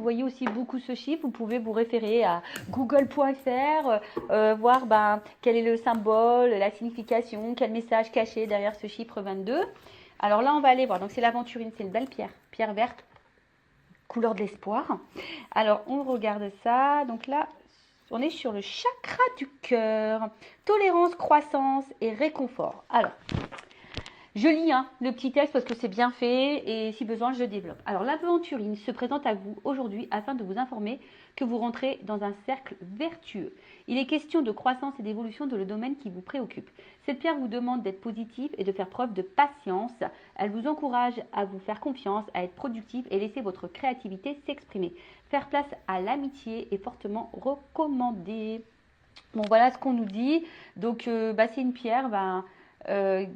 voyez aussi beaucoup ce chiffre, vous pouvez vous référer à google.fr, voir quel est le symbole, la signification, quel message caché derrière ce chiffre 22. Alors là, on va aller voir. Donc, c'est l'aventurine, c'est une belle pierre, pierre verte, couleur de l'espoir. Alors, on regarde ça. Donc là, on est sur le chakra du cœur. Tolérance, croissance et réconfort. Alors, je lis le petit texte parce que c'est bien fait et si besoin, je développe. Alors, l'aventurine se présente à vous aujourd'hui afin de vous informer que vous rentrez dans un cercle vertueux. Il est question de croissance et d'évolution dans le domaine qui vous préoccupe. Cette pierre vous demande d'être positif et de faire preuve de patience. Elle vous encourage à vous faire confiance, à être productif et laisser votre créativité s'exprimer. Faire place à l'amitié est fortement recommandé. Bon, voilà ce qu'on nous dit. Donc, c'est une pierre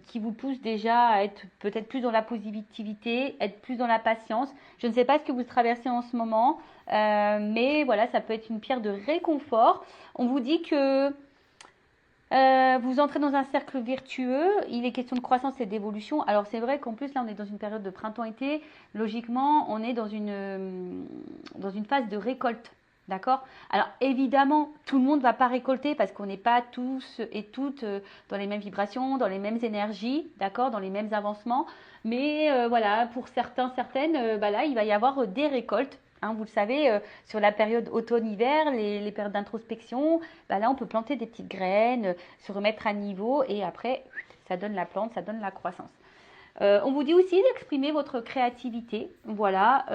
qui vous pousse déjà à être peut-être plus dans la positivité, être plus dans la patience. Je ne sais pas ce que vous traversez en ce moment, mais voilà, ça peut être une pierre de réconfort. On vous dit que vous entrez dans un cercle vertueux, il est question de croissance et d'évolution. Alors c'est vrai qu'en plus là on est dans une période de printemps-été, logiquement on est dans une phase de récolte. D'accord? Alors évidemment, tout le monde ne va pas récolter parce qu'on n'est pas tous et toutes dans les mêmes vibrations, dans les mêmes énergies, d'accord, dans les mêmes avancements. Mais voilà, pour certains, certaines, là, il va y avoir des récoltes. Hein, vous le savez, sur la période automne-hiver, les périodes d'introspection, là, on peut planter des petites graines, se remettre à niveau et après, ça donne la plante, ça donne la croissance. On vous dit aussi d'exprimer votre créativité, voilà,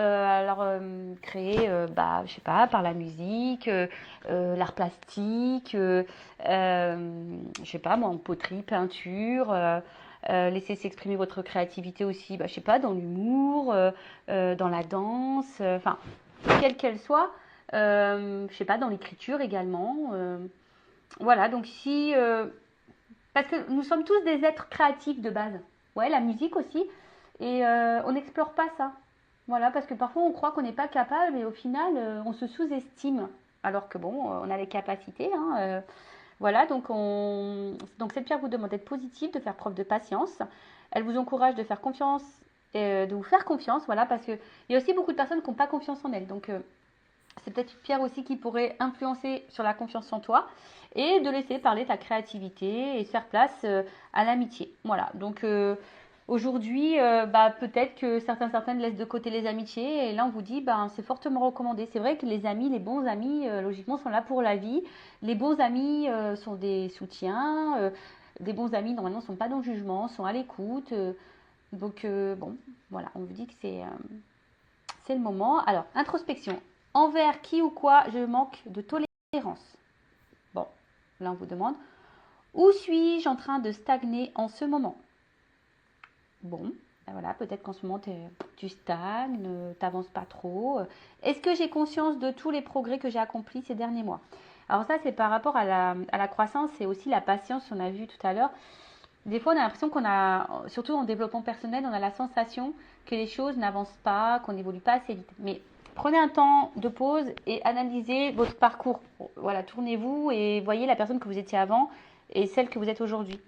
créer, je sais pas, par la musique, l'art plastique, je sais pas moi, en poterie, peinture, laissez s'exprimer votre créativité aussi, je sais pas, dans l'humour, dans la danse, enfin, quelle qu'elle soit, je sais pas, dans l'écriture également, voilà, donc parce que nous sommes tous des êtres créatifs de base. Ouais, la musique aussi. Et on n'explore pas ça. Voilà, parce que parfois on croit qu'on n'est pas capable et au final on se sous-estime. Alors que bon, on a les capacités. Voilà, donc cette pierre vous demande d'être positive, de faire preuve de patience. Elle vous encourage de faire confiance, de vous faire confiance, voilà, parce qu'il y a aussi beaucoup de personnes qui n'ont pas confiance en elles. Donc c'est peut-être une pierre aussi qui pourrait influencer sur la confiance en toi et de laisser parler ta créativité et faire place à l'amitié. Voilà, donc aujourd'hui, peut-être que certaines laissent de côté les amitiés et là on vous dit, c'est fortement recommandé. C'est vrai que les amis, les bons amis, logiquement, sont là pour la vie. Les bons amis sont des soutiens. Des bons amis, normalement, ne sont pas dans le jugement, sont à l'écoute. Donc, voilà, on vous dit que c'est le moment. Alors, introspection. Envers qui ou quoi je manque de tolérance? Bon, là on vous demande, où suis-je en train de stagner en ce moment? Bon, voilà, peut-être qu'en ce moment tu stagnes, t'avances pas trop. Est-ce que j'ai conscience de tous les progrès que j'ai accomplis ces derniers mois? Alors ça, c'est par rapport à la croissance et aussi la patience, on a vu tout à l'heure. Des fois, on a l'impression surtout en développement personnel, on a la sensation que les choses n'avancent pas, qu'on n'évolue pas assez vite. Mais prenez un temps de pause et analysez votre parcours. Voilà, tournez-vous et voyez la personne que vous étiez avant et celle que vous êtes aujourd'hui.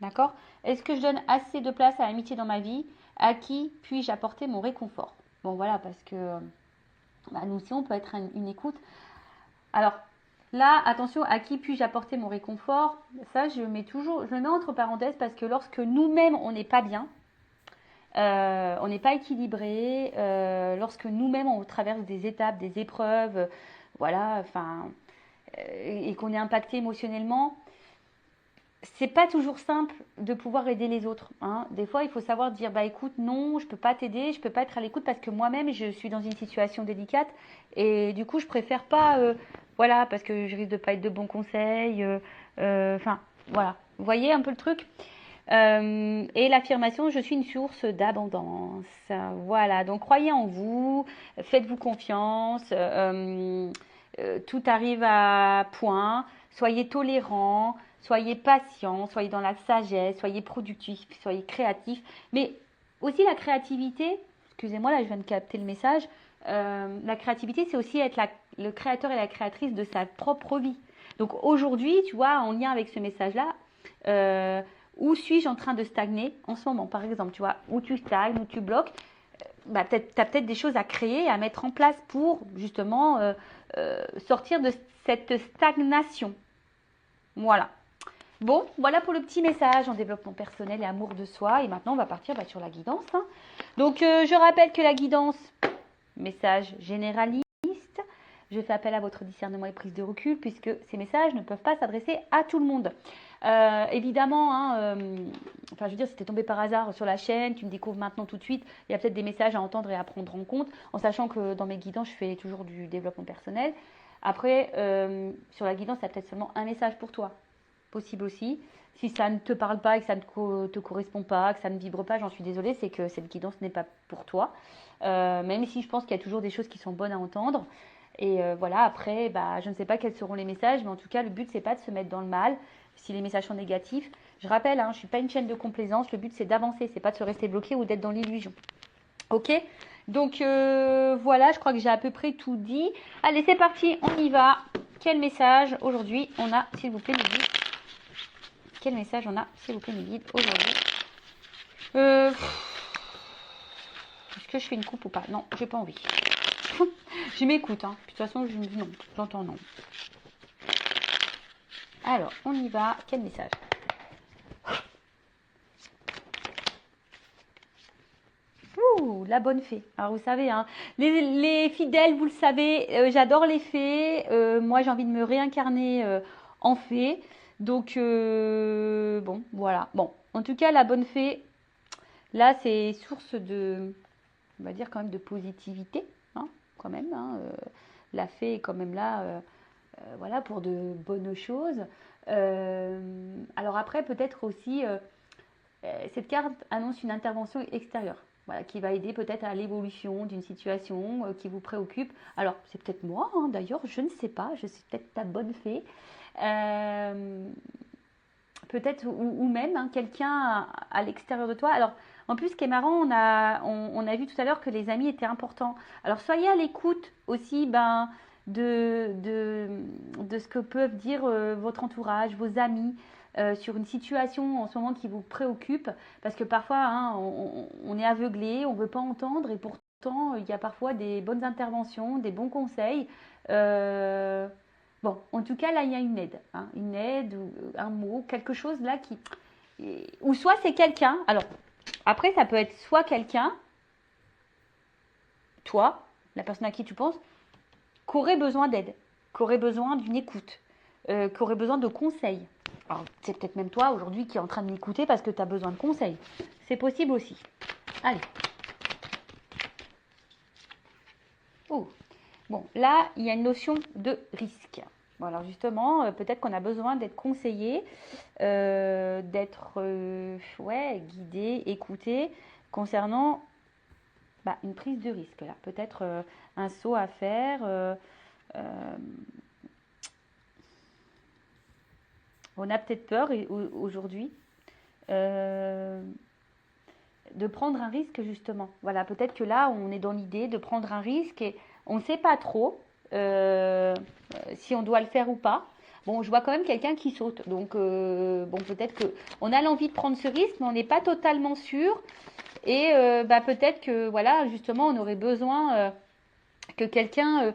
D'accord? Est-ce que je donne assez de place à l'amitié dans ma vie? À qui puis-je apporter mon réconfort? Bon, voilà, parce que nous aussi, on peut être une écoute. Alors, là, attention, à qui puis-je apporter mon réconfort? Ça, je le mets entre parenthèses parce que lorsque nous-mêmes, on n'est pas bien, on n'est pas équilibré, lorsque nous-mêmes, on traverse des étapes, des épreuves, voilà, et qu'on est impacté émotionnellement, c'est pas toujours simple de pouvoir aider les autres. Hein. Des fois, il faut savoir dire, écoute, non, je peux pas t'aider, je peux pas être à l'écoute parce que moi-même, je suis dans une situation délicate et du coup, je préfère pas, voilà, parce que je risque de pas être de bons conseils. Voilà. Vous voyez un peu le truc? Et l'affirmation, je suis une source d'abondance. Voilà, donc croyez en vous, faites-vous confiance, tout arrive à point, soyez tolérant, soyez patient, soyez dans la sagesse, soyez productif, soyez créatif. Mais aussi la créativité, excusez-moi, là je viens de capter le message, la créativité c'est aussi être le créateur et la créatrice de sa propre vie. Donc aujourd'hui, tu vois, en lien avec ce message-là, où suis-je en train de stagner en ce moment, par exemple, tu vois, où tu stagnes, où tu bloques, bah, tu as peut-être des choses à créer, à mettre en place pour justement sortir de cette stagnation. Voilà. Bon, voilà pour le petit message en développement personnel et amour de soi. Et maintenant, on va partir sur la guidance. Hein. Donc, je rappelle que la guidance, message généraliste. Je fais appel à votre discernement et prise de recul puisque ces messages ne peuvent pas s'adresser à tout le monde. Évidemment, hein, enfin, je veux dire, si tu es tombé par hasard sur la chaîne, tu me découvres maintenant tout de suite, il y a peut-être des messages à entendre et à prendre en compte, en sachant que dans mes guidances, je fais toujours du développement personnel. Après, sur la guidance, il y a peut-être seulement un message pour toi. Possible aussi. Si ça ne te parle pas et que ça ne te correspond pas, que ça ne vibre pas, j'en suis désolée, c'est que cette guidance n'est pas pour toi. Même si je pense qu'il y a toujours des choses qui sont bonnes à entendre. Et voilà, après, je ne sais pas quels seront les messages, mais en tout cas, le but, c'est pas de se mettre dans le mal si les messages sont négatifs. Je rappelle, hein, je ne suis pas une chaîne de complaisance, le but, c'est d'avancer, c'est pas de se rester bloqué ou d'être dans l'illusion. Ok? Donc, voilà, je crois que j'ai à peu près tout dit. Allez, c'est parti, on y va. Quel message aujourd'hui on a, s'il vous plaît, mes guides? Quel message on a, s'il vous plaît, mes guides, aujourd'hui? Est-ce que je fais une coupe ou pas? Non, j'ai pas envie. Je m'écoute, hein. De toute façon, je me dis non. J'entends non. Alors, on y va. Quel message? Ouh, la bonne fée. Alors, vous savez, hein, les fidèles, vous le savez, j'adore les fées. Moi, j'ai envie de me réincarner en fée. Donc, bon, voilà. Bon, en tout cas, la bonne fée, là, c'est source de, on va dire quand même de positivité, hein, quand même. Hein, la fée est quand même là, voilà, pour de bonnes choses. Alors après, peut-être aussi, cette carte annonce une intervention extérieure. Voilà, qui va aider peut-être à l'évolution d'une situation qui vous préoccupe. Alors, c'est peut-être moi, hein, d'ailleurs, je ne sais pas, je suis peut-être ta bonne fée. Peut-être, ou même hein, quelqu'un à l'extérieur de toi. Alors, en plus, ce qui est marrant, on a vu tout à l'heure que les amis étaient importants. Alors, soyez à l'écoute aussi de ce que peuvent dire votre entourage, vos amis, sur une situation en ce moment qui vous préoccupe. Parce que parfois, hein, on est aveuglé, on ne veut pas entendre, et pourtant, il y a parfois des bonnes interventions, des bons conseils. Bon, en tout cas, là, il y a une aide ou un mot, quelque chose là qui... Ou soit c'est quelqu'un, alors, après, ça peut être soit quelqu'un, toi, la personne à qui tu penses, qui aurait besoin d'aide, qui aurait besoin d'une écoute, qui aurait besoin de conseils. Alors, c'est peut-être même toi, aujourd'hui, qui est en train de m'écouter parce que tu as besoin de conseils. C'est possible aussi. Allez. Oh. Bon, là, il y a une notion de risque. Bon, alors justement, peut-être qu'on a besoin d'être conseillé, d'être guidé, écouté concernant une prise de risque. Là, peut-être un saut à faire. On a peut-être peur aujourd'hui de prendre un risque justement. Voilà, peut-être que là, on est dans l'idée de prendre un risque et on ne sait pas trop si on doit le faire ou pas. Bon, je vois quand même quelqu'un qui saute. Donc, bon, peut-être qu'on a l'envie de prendre ce risque, mais on n'est pas totalement sûr. Et peut-être que, voilà, justement, on aurait besoin que quelqu'un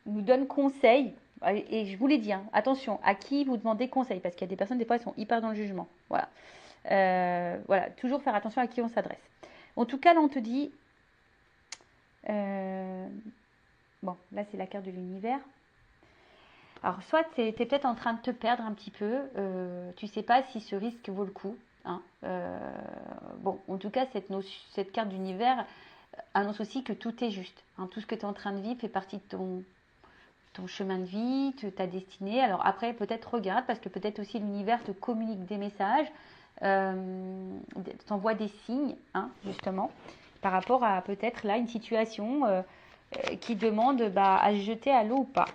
nous donne conseil. Et je vous l'ai dit, hein, attention, à qui vous demandez conseil. Parce qu'il y a des personnes, des fois, elles sont hyper dans le jugement. Voilà. Voilà, toujours faire attention à qui on s'adresse. En tout cas, là, on te dit... bon, là, c'est la carte de l'univers. Alors, soit tu es peut-être en train de te perdre un petit peu. Tu ne sais pas si ce risque vaut le coup. Hein. Bon, en tout cas, cette carte d'univers annonce aussi que tout est juste. Hein. Tout ce que tu es en train de vivre fait partie de ton chemin de vie, ta destinée. Alors après, peut-être regarde, parce que peut-être aussi l'univers te communique des messages, t'envoie des signes, hein, justement, par rapport à peut-être là une situation qui demande à se jeter à l'eau ou pas.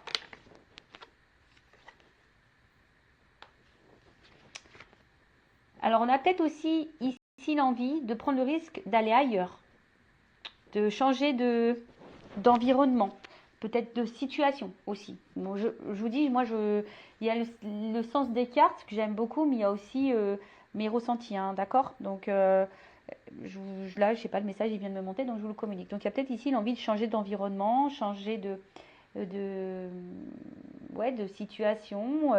Alors on a peut-être aussi ici l'envie de prendre le risque d'aller ailleurs, de changer d'environnement, peut-être de situation aussi. Bon, je vous dis, moi, il y a le sens des cartes que j'aime beaucoup, mais il y a aussi mes ressentis, hein, d'accord? Donc, Là, je sais pas, le message, il vient de me monter, donc je vous le communique. Donc, il y a peut-être ici l'envie de changer d'environnement, changer de, ouais, de situation.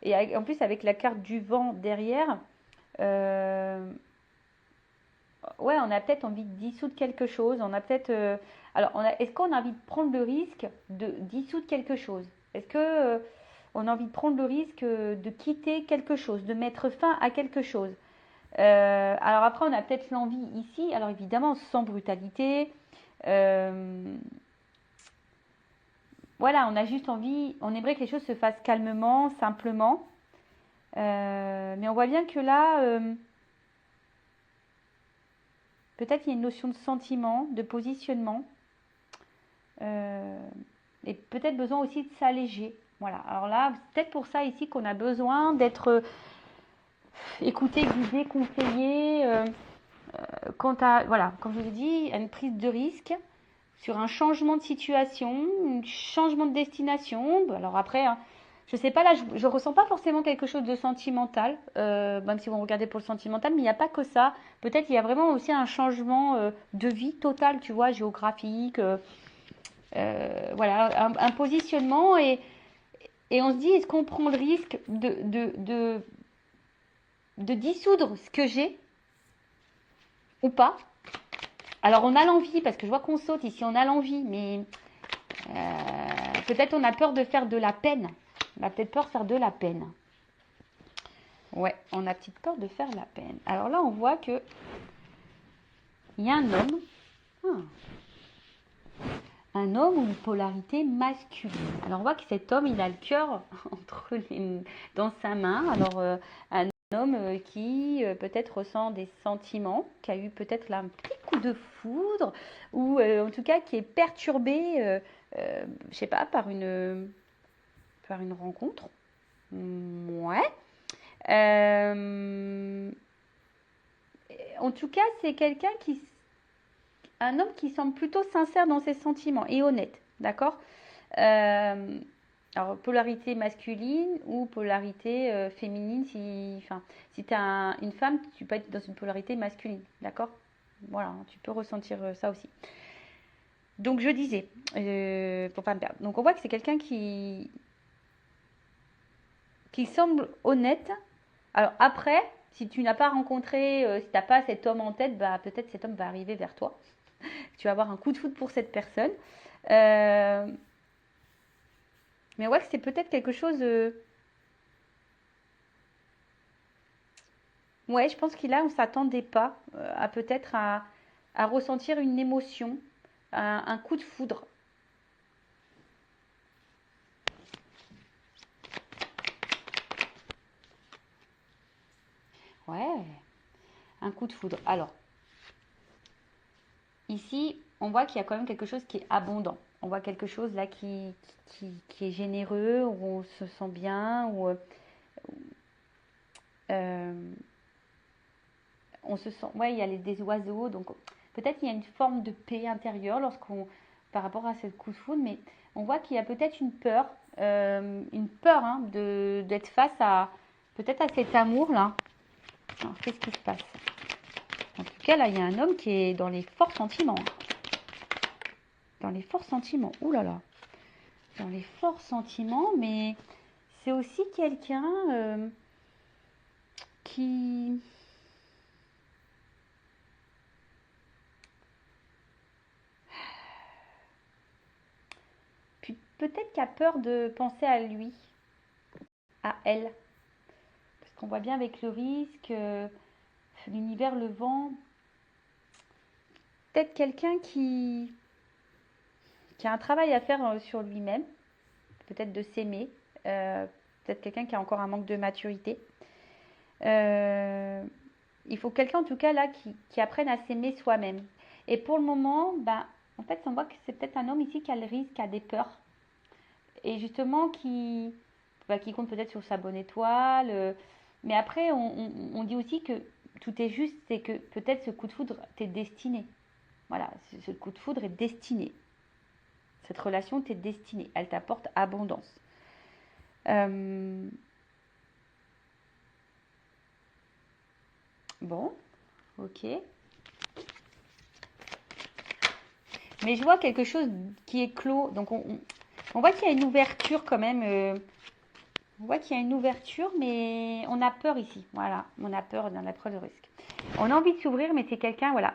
Et en plus, avec la carte du vent derrière, euh, ouais, on a peut-être envie de dissoudre quelque chose. On a peut-être. Alors, est-ce qu'on a envie de prendre le risque de dissoudre quelque chose? Est-ce que on a envie de prendre le risque de quitter quelque chose, de mettre fin à quelque chose? Alors après, on a peut-être l'envie ici, alors évidemment sans brutalité. Euh, voilà, on a juste envie, on aimerait que les choses se fassent calmement, simplement. Mais on voit bien que là, peut-être il y a une notion de sentiment, de positionnement, euh, et peut-être besoin aussi de s'alléger. Voilà, alors là, c'est peut-être pour ça ici qu'on a besoin d'être écouté, guidé, conseillé. Quant à, voilà, comme je vous ai dit, à une prise de risque sur un changement de situation, un changement de destination. Alors après, hein, je sais pas, là, je ressens pas forcément quelque chose de sentimental, même si vous regardez pour le sentimental, mais il n'y a pas que ça. Peut-être il y a vraiment aussi un changement de vie total, tu vois, géographique, voilà, un positionnement et on se dit, est-ce qu'on prend le risque de dissoudre ce que j'ai ou pas? Alors on a l'envie, parce que je vois qu'on saute ici, on a l'envie, mais peut-être on a peur de faire de la peine. On a peut-être peur de faire de la peine. Ouais, on a petite peur de faire de la peine. Alors là, on voit que il y a un homme ou une polarité masculine. Alors on voit que cet homme, il a le cœur dans sa main. Alors un homme qui peut-être ressent des sentiments, qui a eu peut-être là un petit coup de foudre, ou en tout cas qui est perturbé, je sais pas, par une rencontre. Ouais. Euh, En tout cas, c'est un homme qui semble plutôt sincère dans ses sentiments et honnête, d'accord. Euh, alors, polarité masculine ou polarité féminine, si tu es une femme, tu peux être dans une polarité masculine, d'accord. Voilà, tu peux ressentir ça aussi. Donc, je disais, pour pas me perdre. Donc, on voit que c'est quelqu'un qui semble honnête. Alors, après, si tu n'as pas rencontré, si tu n'as pas cet homme en tête, bah, peut-être cet homme va arriver vers toi. Tu vas avoir un coup de foudre pour cette personne. Euh, mais ouais, c'est peut-être quelque chose. Ouais, je pense qu'il là, on s'attendait pas à peut-être à ressentir une émotion, un coup de foudre. Ouais, un coup de foudre. Alors, ici, on voit qu'il y a quand même quelque chose qui est abondant. On voit quelque chose là qui est généreux, où on se sent bien, où euh, on se sent. Ouais, il y a des oiseaux, donc peut-être il y a une forme de paix intérieure par rapport à ce coup de foudre, mais on voit qu'il y a peut-être une peur hein, d'être face à peut-être à cet amour là. Alors, qu'est-ce qui se passe? En tout cas, là, il y a un homme qui est dans les forts sentiments. Dans les forts sentiments. Ouh là là. Dans les forts sentiments, mais c'est aussi quelqu'un qui. Puis peut-être qui a peur de penser à lui, à elle. Parce qu'on voit bien avec le risque, l'univers, le vent. Peut-être quelqu'un qui a un travail à faire sur lui-même. Peut-être de s'aimer. Euh, Peut-être quelqu'un qui a encore un manque de maturité. Euh, il faut quelqu'un en tout cas là qui apprenne à s'aimer soi-même. Et pour le moment, ben, en fait, on voit que c'est peut-être un homme ici qui a le risque, qui a des peurs. Et justement qui compte peut-être sur sa bonne étoile. Mais après, on dit aussi que tout est juste, c'est que peut-être ce coup de foudre t'est destiné. Voilà, ce coup de foudre est destiné. Cette relation t'est destinée. Elle t'apporte abondance. Euh, bon, ok. Mais je vois quelque chose qui est clos. Donc, on voit qu'il y a une ouverture quand même. On voit qu'il y a une ouverture, mais on a peur ici. Voilà, on a peur dans la preuve de risque. On a envie de s'ouvrir, mais c'est quelqu'un, voilà,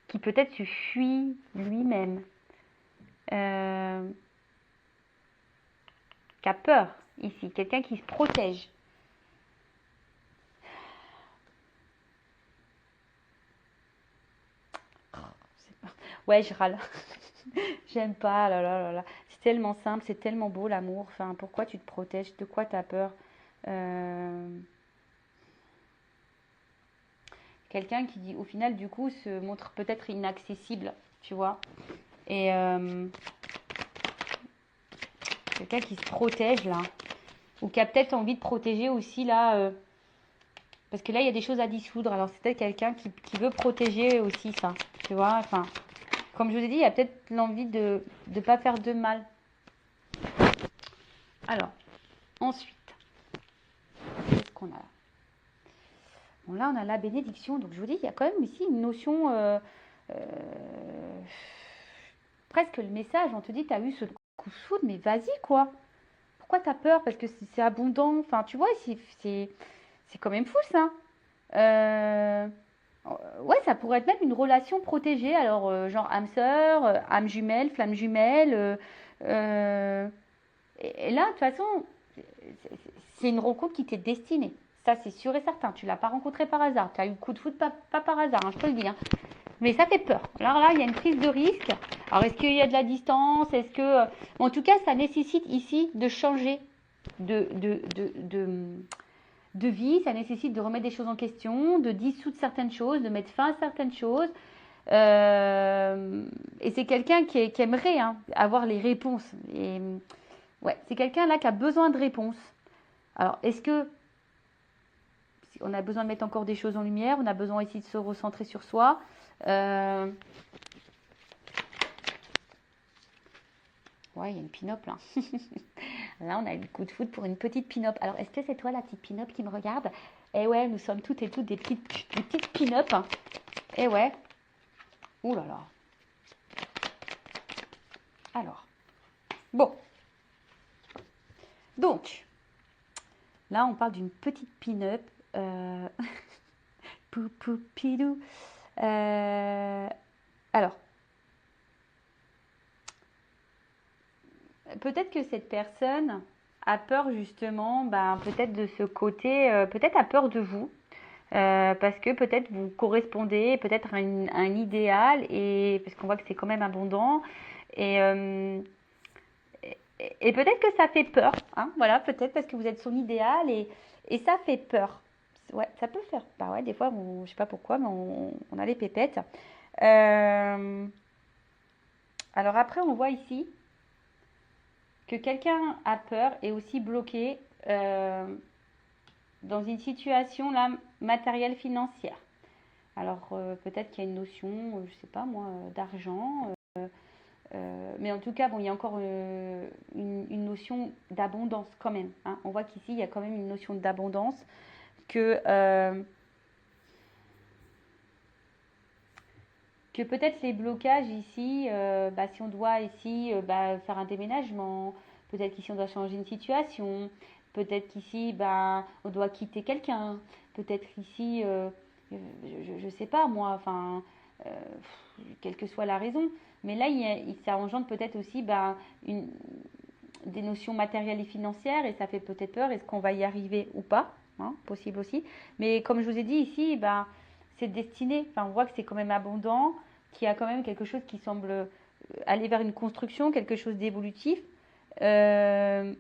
qui peut-être se fuit lui-même. Qui a peur ici. Quelqu'un qui se protège. Ouais, je râle. J'aime pas, là, là, là, là. C'est tellement simple, c'est tellement beau l'amour. Enfin, pourquoi tu te protèges? De quoi tu as peur? Quelqu'un qui, au final, du coup, se montre peut-être inaccessible, tu vois. Et quelqu'un qui se protège, là. Ou qui a peut-être envie de protéger aussi, là. Parce que là, il y a des choses à dissoudre. Alors, c'est peut-être quelqu'un qui veut protéger aussi ça, tu vois. Enfin, comme je vous ai dit, il y a peut-être l'envie de ne pas faire de mal. Alors, ensuite, qu'est-ce qu'on a là? Bon, là, on a la bénédiction. Donc, je vous dis, il y a quand même ici une notion... presque le message. On te dit, tu as eu ce coup de foudre, mais vas-y, quoi. Pourquoi tu as peur? Parce que c'est abondant. Enfin, tu vois, c'est quand même fou, ça. Ouais, ça pourrait être même une relation protégée. Alors, genre âme sœur, âme jumelle, flamme jumelle. Et là, de toute façon, c'est une rencontre qui t'est destinée. Ça, c'est sûr et certain. Tu l'as pas rencontré par hasard. Tu as eu le coup de foudre pas par hasard, hein, je te le dis. Hein. Mais ça fait peur. Alors là, il y a une prise de risque. Alors, est-ce qu'il y a de la distance? Est-ce que... En tout cas, ça nécessite ici de changer de, de, de, de, de vie. Ça nécessite de remettre des choses en question, de dissoudre certaines choses, de mettre fin à certaines choses. Et c'est quelqu'un qui aimerait avoir les réponses. Et ouais, c'est quelqu'un là qui a besoin de réponses. Alors, est-ce que on a besoin de mettre encore des choses en lumière? On a besoin ici de se recentrer sur soi. Ouais, il y a une pin-up là. Là, on a eu le coup de foudre pour une petite pin-up. Alors, est-ce que c'est toi la petite pin-up qui me regarde? Eh ouais, nous sommes toutes et toutes des petites pin-up. Eh ouais. Ouh là là. Alors, bon. Donc, là, on parle d'une petite pin-up. Pou pou pidou. Alors, peut-être que cette personne a peur justement, ben, peut-être de ce côté, peut-être a peur de vous, parce que peut-être vous correspondez peut-être à un idéal, et parce qu'on voit que c'est quand même abondant, et, et peut-être que ça fait peur, hein, voilà, peut-être parce que vous êtes son idéal, et ça fait peur. Ouais, ça peut faire. Bah ouais, des fois, je sais pas pourquoi, mais on a les pépettes. Alors après, on voit ici que quelqu'un a peur et aussi bloqué dans une situation là matérielle financière. Alors peut-être qu'il y a une notion, je sais pas moi, d'argent. Mais en tout cas, bon, il y a encore une notion d'abondance quand même. Hein. On voit qu'ici, il y a quand même une notion d'abondance que peut-être les blocages ici, bah, si on doit ici bah, faire un déménagement, peut-être qu'ici on doit changer une situation, peut-être qu'ici bah, on doit quitter quelqu'un, peut-être ici, je sais pas moi, enfin, euh, quelle que soit la raison, mais là ça engendre peut-être aussi bah, des notions matérielles et financières et ça fait peut-être peur, est-ce qu'on va y arriver ou pas, hein, possible aussi, mais comme je vous ai dit ici, bah, c'est destiné, enfin on voit que c'est quand même abondant, qu'il y a quand même quelque chose qui semble aller vers une construction, quelque chose d'évolutif. Euh,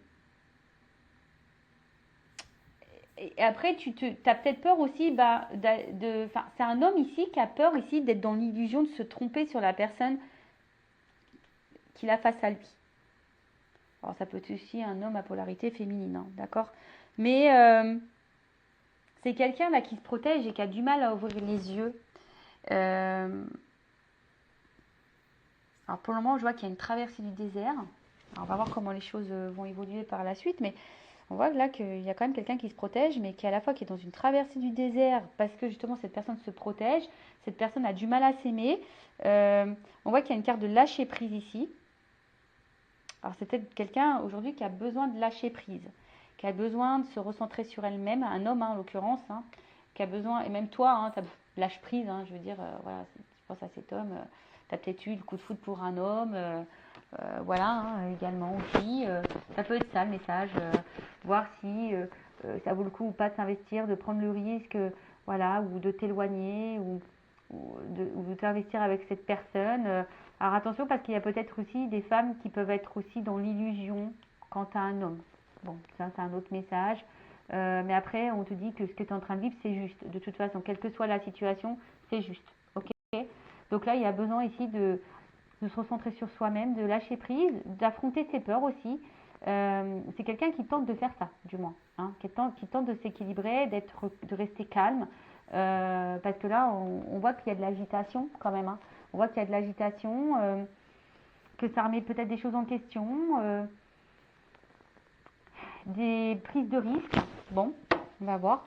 et après, tu as peut-être peur aussi, bah, c'est un homme ici qui a peur ici d'être dans l'illusion de se tromper sur la personne qu'il a face à lui. Alors ça peut être aussi un homme à polarité féminine, hein, d'accord? Mais c'est quelqu'un là qui se protège et qui a du mal à ouvrir les yeux. Alors pour le moment, je vois qu'il y a une traversée du désert. Alors on va voir comment les choses vont évoluer par la suite, mais On voit là qu'il y a quand même quelqu'un qui se protège, mais qui à la fois qui est dans une traversée du désert, parce que justement cette personne se protège, cette personne a du mal à s'aimer. On voit qu'il y a une carte de lâcher prise ici. Alors c'est peut-être quelqu'un aujourd'hui qui a besoin de lâcher prise, qui a besoin de se recentrer sur elle-même, un homme en l'occurrence, qui a besoin, et même toi, tu as lâche prise, je veux dire, voilà, je pense à cet homme, tu as peut-être eu le coup de foudre pour un homme, voilà, également aussi, ça peut être ça le message, voir si ça vaut le coup ou pas de s'investir, de prendre le risque, voilà, ou de t'éloigner, ou de t'investir avec cette personne. Alors attention parce qu'il y a peut-être aussi des femmes qui peuvent être aussi dans l'illusion quant à un homme. Bon, ça c'est un autre message. Mais après, on te dit que ce que tu es en train de vivre, c'est juste. De toute façon, quelle que soit la situation, c'est juste. Ok. Donc là, il y a besoin ici de se recentrer sur soi-même, de lâcher prise, d'affronter ses peurs aussi. C'est quelqu'un qui tente de faire ça, du moins. Qui tente de s'équilibrer, de rester calme. Parce que là, on voit qu'il y a de l'agitation quand même. On voit qu'il y a de l'agitation, que ça remet peut-être des choses en question, des prises de risque. Bon, on va voir.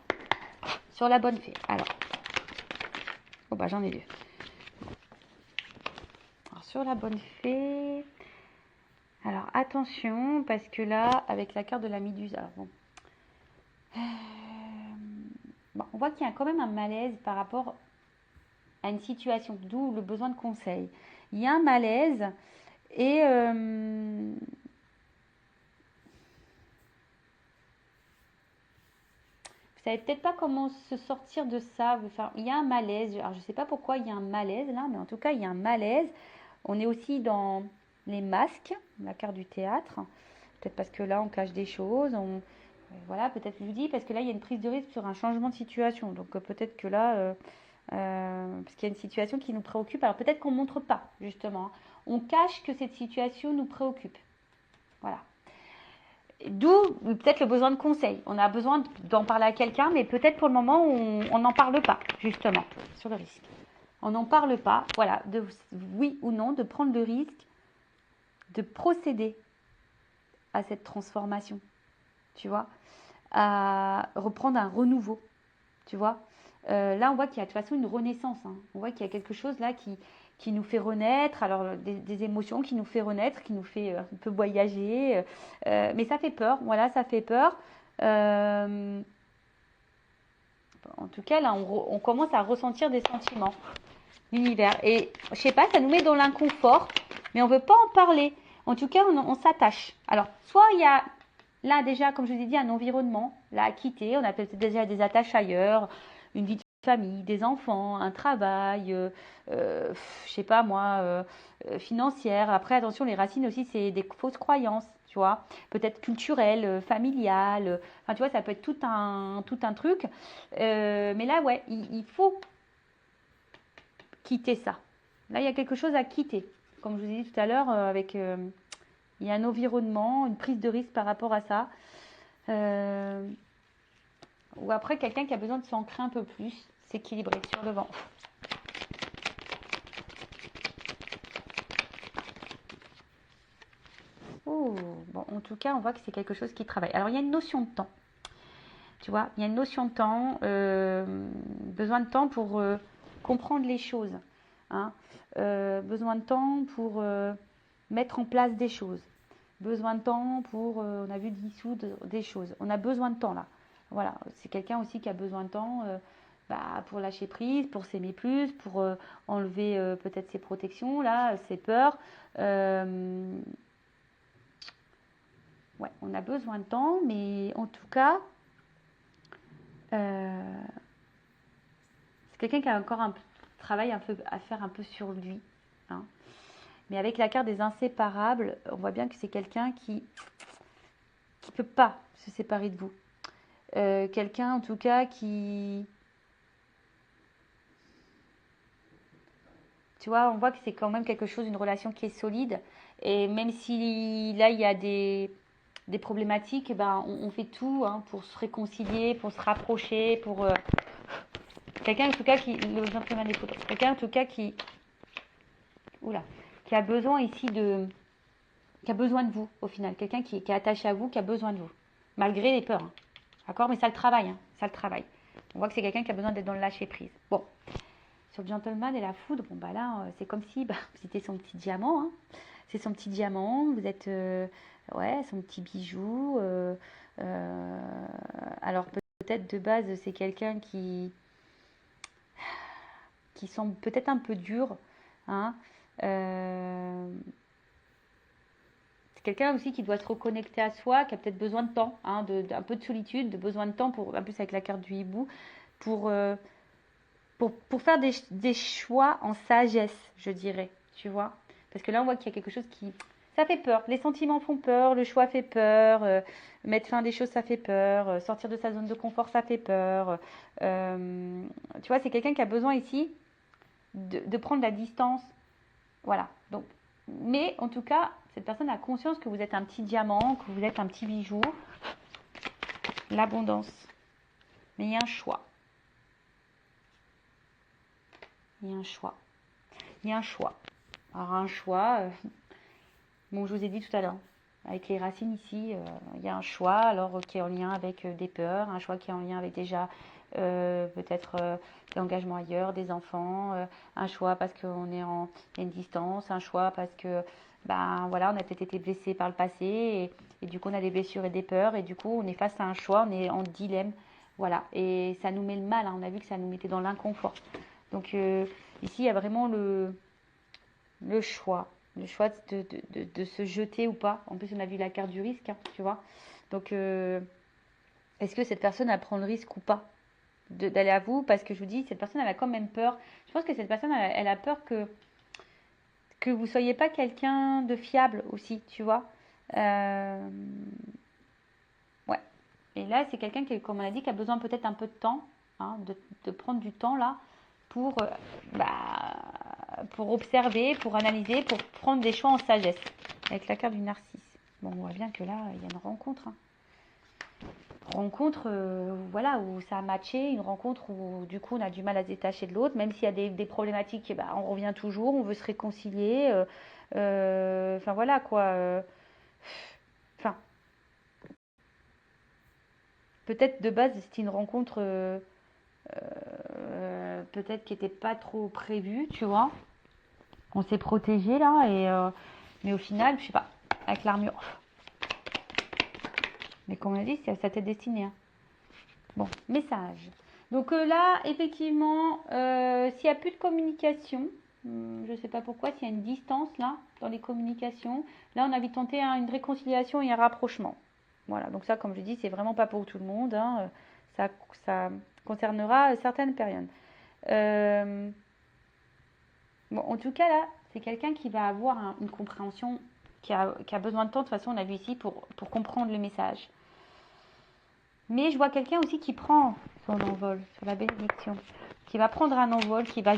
Sur la bonne fée. Alors, oh bah j'en ai deux. Alors, sur la bonne fée. Alors attention, parce que là, avec la carte de la Méduse, alors bon. Bon, on voit qu'il y a quand même un malaise par rapport à une situation, d'où le besoin de conseil. Il y a un malaise et vous savez peut-être pas comment se sortir de ça. Enfin, il y a un malaise. Alors je sais pas pourquoi il y a un malaise là, mais en tout cas il y a un malaise. On est aussi dans les masques, la carte du théâtre. Peut-être parce que là on cache des choses. Voilà, peut-être je vous dis parce que là il y a une prise de risque sur un changement de situation. Donc peut-être que là, parce qu'il y a une situation qui nous préoccupe. Alors peut-être qu'on ne montre pas justement. On cache que cette situation nous préoccupe. Voilà. D'où peut-être le besoin de conseil. On a besoin d'en parler à quelqu'un, mais peut-être pour le moment, on n'en parle pas, justement, sur le risque. On n'en parle pas, voilà, de oui ou non, de prendre le risque de procéder à cette transformation, tu vois, à reprendre un renouveau, tu vois. Là, on voit qu'il y a de toute façon une renaissance. On voit qu'il y a quelque chose là qui nous fait renaître, alors des émotions qui nous fait renaître, qui nous fait un peu voyager, mais ça fait peur, voilà, ça fait peur. En tout cas, là, on commence à ressentir des sentiments, l'univers. Et je sais pas, ça nous met dans l'inconfort, mais on veut pas en parler. En tout cas, on s'attache. Alors, soit il y a là déjà, comme je vous ai dit, un environnement là à quitter. On a peut-être déjà des attaches ailleurs, une vie de famille, des enfants, un travail, je sais pas moi, financière. Après, attention, les racines aussi, c'est des fausses croyances, tu vois, peut-être culturelles, familiales. Enfin, tu vois, ça peut être tout un truc. Mais là, ouais, il faut quitter ça. Là, il y a quelque chose à quitter. Comme je vous ai dit tout à l'heure, il y a un environnement, une prise de risque par rapport à ça. Ou après, quelqu'un qui a besoin de s'ancrer un peu plus, s'équilibrer sur le vent. Oh, bon, en tout cas, on voit que c'est quelque chose qui travaille. Alors, il y a une notion de temps. Tu vois, il y a une notion de temps, besoin de temps pour comprendre les choses. Besoin de temps pour mettre en place des choses. Besoin de temps pour, on a vu, dissoudre des choses. On a besoin de temps là. Voilà, c'est quelqu'un aussi qui a besoin de temps pour lâcher prise, pour s'aimer plus, pour enlever peut-être ses protections, là, ses peurs. Ouais, on a besoin de temps, mais en tout cas, c'est quelqu'un qui a encore un travail un peu à faire un peu sur lui. Mais avec la carte des inséparables, on voit bien que c'est quelqu'un qui ne peut pas se séparer de vous. Quelqu'un en tout cas qui... Tu vois, on voit que c'est quand même quelque chose, une relation qui est solide. Et même si là, il y a des problématiques, on fait tout pour se réconcilier, pour se rapprocher, pour... quelqu'un en tout cas qui... Quelqu'un en tout cas qui... Oula, qui a besoin ici de... qui a besoin de vous au final. Quelqu'un qui est attaché à vous, qui a besoin de vous. malgré les peurs. Hein. D'accord? Mais ça le travaille, hein, ça le travaille. On voit que c'est quelqu'un qui a besoin d'être dans le lâcher-prise. Bon, sur le gentleman et la foudre, bon bah là, c'est comme si c'était son petit diamant. Hein. C'est son petit diamant, vous êtes, ouais, son petit bijou. Alors peut-être de base, c'est quelqu'un qui semble peut-être un peu dur. Hein. C'est quelqu'un aussi qui doit se reconnecter à soi, qui a peut-être besoin de temps, hein, un peu de solitude, de besoin de temps, en plus avec la carte du hibou, pour, pour faire des choix en sagesse, je dirais, tu vois. Parce que là, on voit qu'il y a quelque chose qui... Ça fait peur, les sentiments font peur, le choix fait peur, mettre fin à des choses, ça fait peur, sortir de sa zone de confort, ça fait peur. Tu vois, c'est quelqu'un qui a besoin ici de prendre la distance. Voilà, donc, mais en tout cas, cette personne a conscience que vous êtes un petit diamant, que vous êtes un petit bijou. L'abondance. Mais il y a un choix. Il y a un choix. Il y a un choix. Alors un choix, bon, je vous ai dit tout à l'heure, avec les racines ici, il y a un choix alors qui est en lien avec des peurs, un choix qui est en lien avec déjà peut-être des engagements ailleurs, des enfants, un choix parce qu'on est en il y a une distance, un choix parce que ben voilà, on a peut-être été blessé par le passé et du coup on a des blessures et des peurs et du coup on est face à un choix, on est en dilemme, voilà, et ça nous met le mal, hein, on a vu que ça nous mettait dans l'inconfort. Donc ici il y a vraiment le choix. Le choix de se jeter ou pas. En plus, on a vu la carte du risque, hein, tu vois. Donc, est-ce que cette personne, elle prend le risque ou pas d'aller à vous? Parce que je vous dis, cette personne, elle a quand même peur. Je pense que cette personne, elle a peur que vous ne soyez pas quelqu'un de fiable aussi, tu vois. Ouais. Et là, c'est quelqu'un qui, comme on a dit, qui a besoin peut-être un peu de temps, hein, de prendre du temps là pour, pour observer, pour analyser, pour prendre des choix en sagesse. Avec la carte du narcisse. Bon, on voit bien que là, il y a une rencontre. Hein. Rencontre, voilà, où ça a matché, une rencontre où du coup on a du mal à se détacher de l'autre, même s'il y a des problématiques, bah, on revient toujours, on veut se réconcilier. Enfin voilà quoi. Enfin, peut-être de base c'était une rencontre peut-être qui n'était pas trop prévue, tu vois. On s'est protégé là, mais au final, je sais pas, avec l'armure. Mais comme on a dit, ça t'est destiné. Hein. Bon, message. Donc là, effectivement, s'il n'y a plus de communication, je ne sais pas pourquoi, s'il y a une distance là, dans les communications, là on a envie de tenter une réconciliation et un rapprochement. Voilà, donc ça, comme je dis, c'est vraiment pas pour tout le monde. Hein, ça concernera certaines périodes. Bon, en tout cas, là, c'est quelqu'un qui va avoir une compréhension, qui a besoin de temps. De toute façon, on a vu ici pour comprendre le message. Mais je vois quelqu'un aussi qui prend son envol sur la bénédiction, qui va prendre un envol, qui va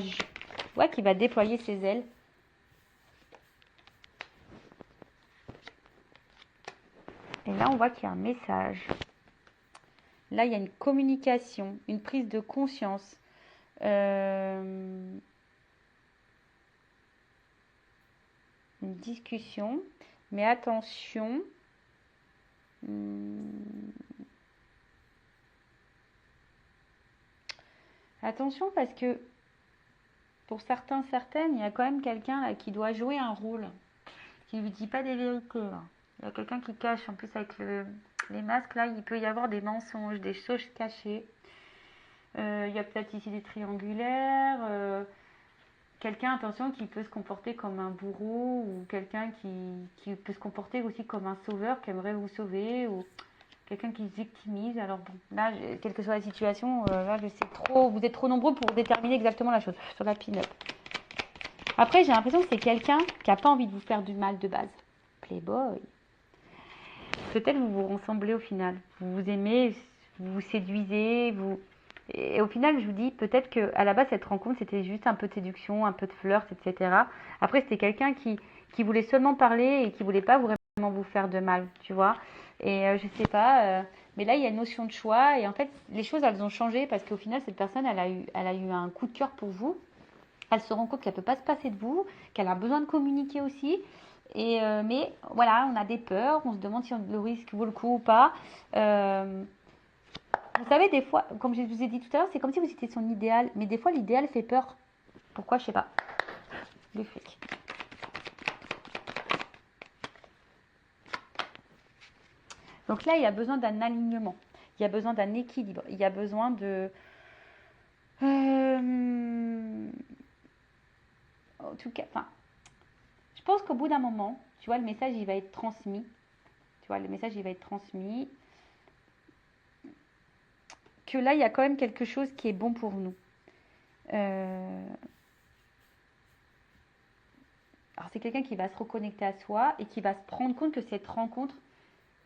déployer ses ailes. Et là, on voit qu'il y a un message. Là, il y a une communication, une prise de conscience. Une discussion. Mais attention. Attention parce que pour certains, certaines, il y a quand même quelqu'un là qui doit jouer un rôle, qui ne lui dit pas des vérités. Là. Il y a quelqu'un qui cache, en plus avec les masques, là, il peut y avoir des mensonges, des choses cachées. Il y a peut-être ici des triangulaires. Quelqu'un, attention, qui peut se comporter comme un bourreau ou quelqu'un qui peut se comporter aussi comme un sauveur qui aimerait vous sauver ou quelqu'un qui se victimise. Alors bon, là, quelle que soit la situation, là, je sais trop, vous êtes trop nombreux pour déterminer exactement la chose sur la pin-up. Après, j'ai l'impression que c'est quelqu'un qui n'a pas envie de vous faire du mal de base. Playboy. Peut-être vous vous ressemblez au final. Vous vous aimez, vous vous séduisez, Et au final, je vous dis, peut-être qu'à la base, cette rencontre, c'était juste un peu de séduction, un peu de flirt, etc. Après, c'était quelqu'un qui voulait seulement parler et qui voulait pas vraiment vous faire de mal, tu vois. Et je sais pas, mais là, il y a une notion de choix. Et en fait, les choses, elles ont changé parce qu'au final, cette personne, elle a eu un coup de cœur pour vous. Elle se rend compte qu'elle ne peut pas se passer de vous, qu'elle a besoin de communiquer aussi. Mais voilà, on a des peurs, on se demande si le risque vaut le coup ou pas. Vous savez, des fois, comme je vous ai dit tout à l'heure, c'est comme si vous étiez son idéal. Mais des fois, l'idéal fait peur. Pourquoi, je sais pas. Le fric. Donc là, il y a besoin d'un alignement. Il y a besoin d'un équilibre. Il y a besoin de... en tout cas, enfin, je pense qu'au bout d'un moment, tu vois, le message, il va être transmis. Tu vois, le message, il va être transmis. Que là, il y a quand même quelque chose qui est bon pour nous. Alors, c'est quelqu'un qui va se reconnecter à soi et qui va se rendre compte que cette rencontre,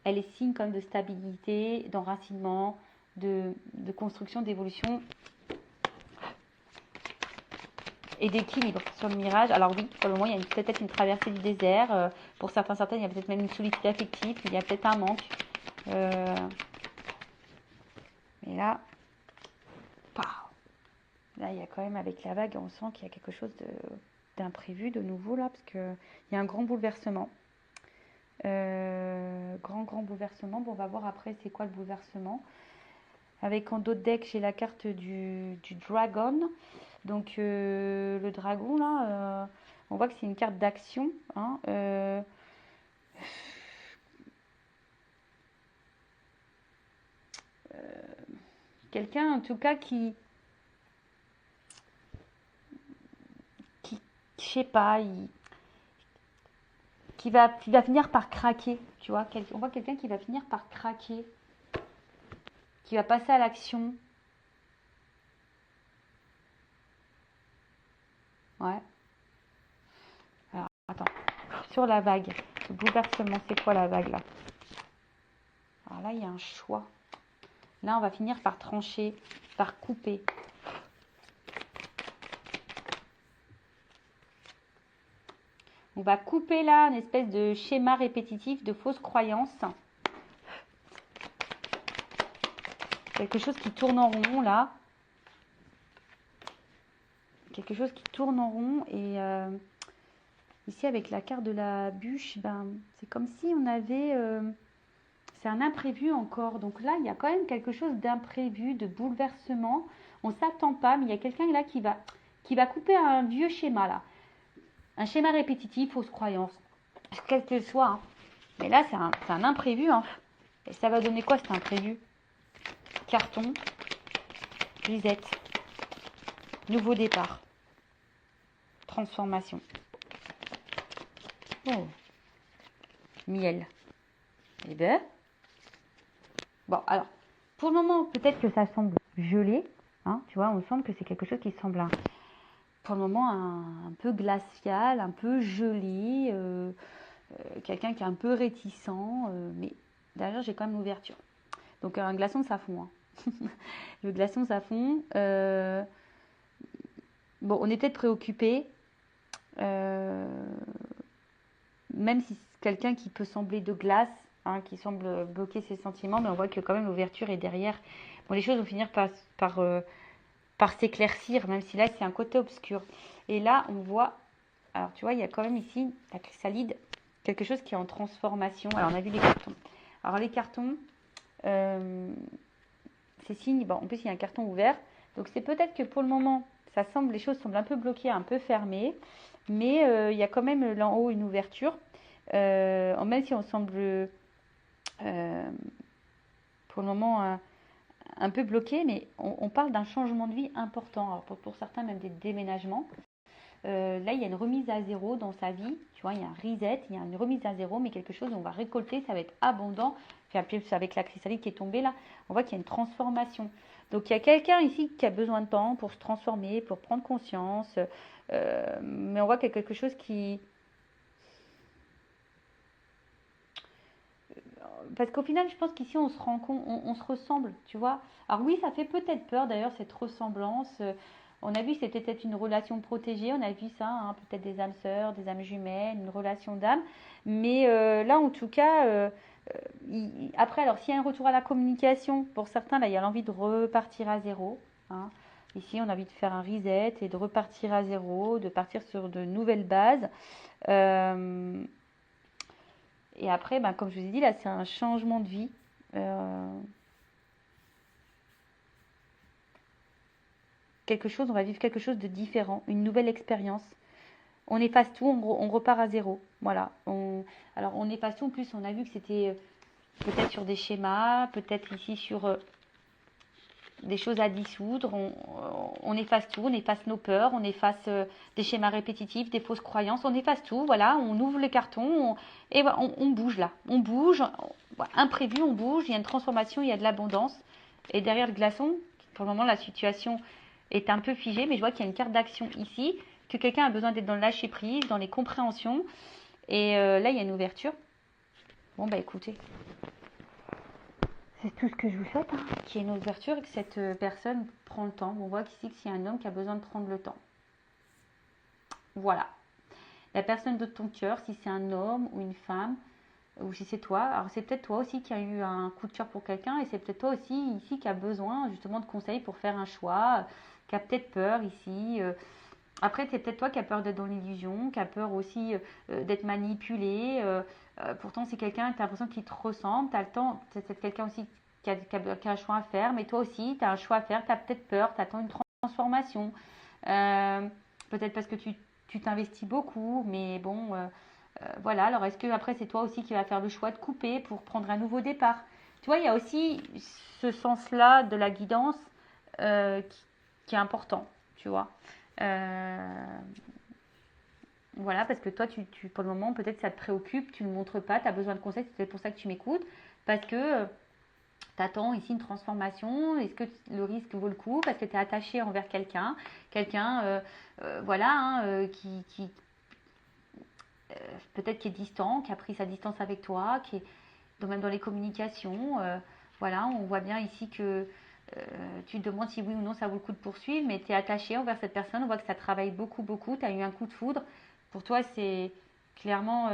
elle est signe comme de stabilité, d'enracinement, de construction, d'évolution et d'équilibre sur le mirage. Alors oui, pour le moment, il y a peut-être une traversée du désert. Pour certains, certaines, il y a peut-être même une solitude affective. Il y a peut-être un manque. Mais là, là, il y a quand même, avec la vague, on sent qu'il y a quelque chose d'imprévu, de nouveau, là, parce qu'il y a un grand bouleversement. Grand bouleversement. Bon, on va voir après c'est quoi le bouleversement. Avec en dos de deck, j'ai la carte du dragon. Donc, le dragon, là, on voit que c'est une carte d'action. Hein, quelqu'un, en tout cas, qui je sais pas, qui va finir par craquer, tu vois. On voit quelqu'un qui va finir par craquer, qui va passer à l'action. Ouais. Alors, attends. Sur la vague, le bouleversement, c'est quoi la vague, là? Alors là, il y a un choix. Là, on va finir par trancher, par couper. On va couper là une espèce de schéma répétitif de fausses croyances. Quelque chose qui tourne en rond là. Quelque chose qui tourne en rond. Et ici avec la carte de la bûche, ben, c'est comme si on avait... c'est un imprévu encore. Donc là, il y a quand même quelque chose d'imprévu, de bouleversement. On ne s'attend pas, mais il y a quelqu'un là qui va couper un vieux schéma là. Un schéma répétitif, fausse croyance. Quel que soit. Hein. Mais là, c'est un imprévu. Hein. Et ça va donner quoi cet imprévu? Carton, reset, nouveau départ, transformation. Oh, miel. Eh ben, bon, alors, pour le moment, peut-être que ça semble gelé. Hein, tu vois, on sent que c'est quelque chose qui semble, pour le moment, un peu glacial, un peu gelé. Quelqu'un qui est un peu réticent. Mais derrière, j'ai quand même l'ouverture. Donc, un glaçon, ça fond. Hein. Le glaçon, ça fond. Bon, on est peut-être préoccupé. Même si c'est quelqu'un qui peut sembler de glace, hein, qui semble bloquer ses sentiments, mais on voit que quand même l'ouverture est derrière. Bon, les choses vont finir par s'éclaircir, même si là c'est un côté obscur. Et là, on voit, alors tu vois, il y a quand même ici la chrysalide, quelque chose qui est en transformation. Alors on a vu les cartons. Alors les cartons, c'est signe, bon, en plus il y a un carton ouvert, donc c'est peut-être que pour le moment, les choses semblent un peu bloquées, un peu fermées, mais il y a quand même là en haut une ouverture, même si on semble pour le moment un peu bloqué, mais on parle d'un changement de vie important. Alors pour certains, même des déménagements. Là, il y a une remise à zéro dans sa vie. Tu vois, il y a un reset, il y a une remise à zéro, mais quelque chose où on va récolter, ça va être abondant. Puis avec la chrysalide qui est tombée là, on voit qu'il y a une transformation. Donc, il y a quelqu'un ici qui a besoin de temps pour se transformer, pour prendre conscience. Mais on voit qu'il y a quelque chose qui... Parce qu'au final, je pense qu'ici, on se rend compte, on se ressemble, tu vois. Alors oui, ça fait peut-être peur, d'ailleurs, cette ressemblance. On a vu que c'était peut-être une relation protégée, on a vu ça, hein, peut-être des âmes sœurs, des âmes jumelles, une relation d'âme. Mais là, en tout cas, après, alors s'il y a un retour à la communication, pour certains, là, il y a l'envie de repartir à zéro. Hein. Ici, on a envie de faire un reset et de repartir à zéro, de partir sur de nouvelles bases. Et après, ben, comme je vous ai dit, là, c'est un changement de vie. On va vivre quelque chose de différent, une nouvelle expérience. On efface tout, on repart à zéro. Voilà. Alors, on efface tout. En plus, on a vu que c'était peut-être sur des schémas, peut-être ici sur des choses à dissoudre. On efface tout, on efface nos peurs, on efface des schémas répétitifs, des fausses croyances. On efface tout. Voilà. On ouvre les cartons et voilà, on bouge là. On bouge. Imprévu, on bouge. Il y a une transformation, il y a de l'abondance. Et derrière le glaçon, pour le moment, la situation est un peu figée, mais je vois qu'il y a une carte d'action ici, que quelqu'un a besoin d'être dans le lâcher prise, dans les compréhensions. Et là, il y a une ouverture. Bon, bah écoutez, c'est tout ce que je vous souhaite, hein. Qu'il y ait une ouverture et que cette personne prend le temps. On voit qu'ici, qu'il y a un homme qui a besoin de prendre le temps. Voilà. La personne de ton cœur, si c'est un homme ou une femme, ou si c'est toi, alors c'est peut-être toi aussi qui a eu un coup de cœur pour quelqu'un, et c'est peut-être toi aussi ici qui a besoin justement de conseils pour faire un choix, qui a peut-être peur ici. Après, c'est peut-être toi qui as peur d'être dans l'illusion, qui a peur aussi d'être manipulé. Pourtant, c'est quelqu'un, tu as l'impression qu'il te ressemble, tu as le temps, c'est quelqu'un aussi qui a un choix à faire, mais toi aussi, tu as un choix à faire, tu as peut-être peur, tu attends une transformation. Peut-être parce que tu t'investis beaucoup, mais bon, voilà. Alors, est-ce que après c'est toi aussi qui vas faire le choix de couper pour prendre un nouveau départ? Tu vois, il y a aussi ce sens-là de la guidance qui est important, tu vois. Euh, voilà, parce que toi, pour le moment, peut-être ça te préoccupe, tu ne le montres pas, tu as besoin de conseils, c'est pour ça que tu m'écoutes, parce que tu attends ici une transformation, est-ce que le risque vaut le coup, parce que tu es attaché envers quelqu'un, voilà, hein, qui peut-être qui est distant, qui a pris sa distance avec toi, qui est même dans les communications, voilà, on voit bien ici que tu te demandes si oui ou non ça vaut le coup de poursuivre, mais tu es attaché envers cette personne, on voit que ça travaille beaucoup, beaucoup, tu as eu un coup de foudre. Pour toi, c'est clairement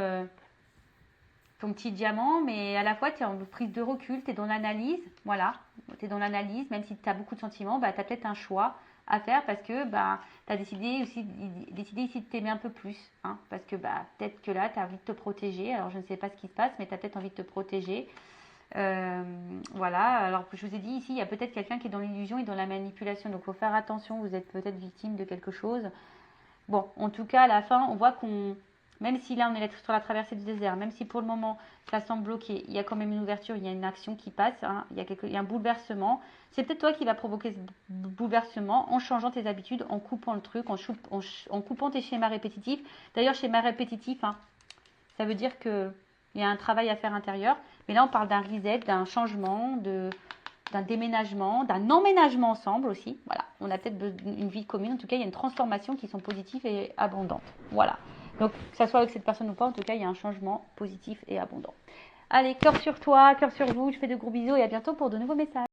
ton petit diamant, mais à la fois, tu es en prise de recul, tu es dans l'analyse, voilà, tu es dans l'analyse, même si tu as beaucoup de sentiments, bah, tu as peut-être un choix à faire parce que bah, tu as décidé ici de t'aimer un peu plus, hein, parce que bah, peut-être que là, tu as envie de te protéger, alors je ne sais pas ce qui se passe, mais tu as peut-être envie de te protéger. Voilà, alors je vous ai dit ici, il y a peut-être quelqu'un qui est dans l'illusion et dans la manipulation, donc il faut faire attention, vous êtes peut-être victime de quelque chose. Bon, en tout cas, à la fin, on voit même si là on est sur la traversée du désert, même si pour le moment ça semble bloqué, il y a quand même une ouverture, il y a une action qui passe, hein, il y a un bouleversement. C'est peut-être toi qui vas provoquer ce bouleversement en changeant tes habitudes, en coupant le truc, en coupant tes schémas répétitifs. D'ailleurs, schéma répétitif, hein, ça veut dire qu'il y a un travail à faire intérieur. Mais là, on parle d'un reset, d'un changement, d'un déménagement, d'un emménagement ensemble aussi. Voilà, on a peut-être une vie commune. En tout cas, il y a une transformation qui sont positives et abondantes. Voilà. Donc, que ça soit avec cette personne ou pas, en tout cas, il y a un changement positif et abondant. Allez, cœur sur toi, cœur sur vous. Je fais de gros bisous et à bientôt pour de nouveaux messages.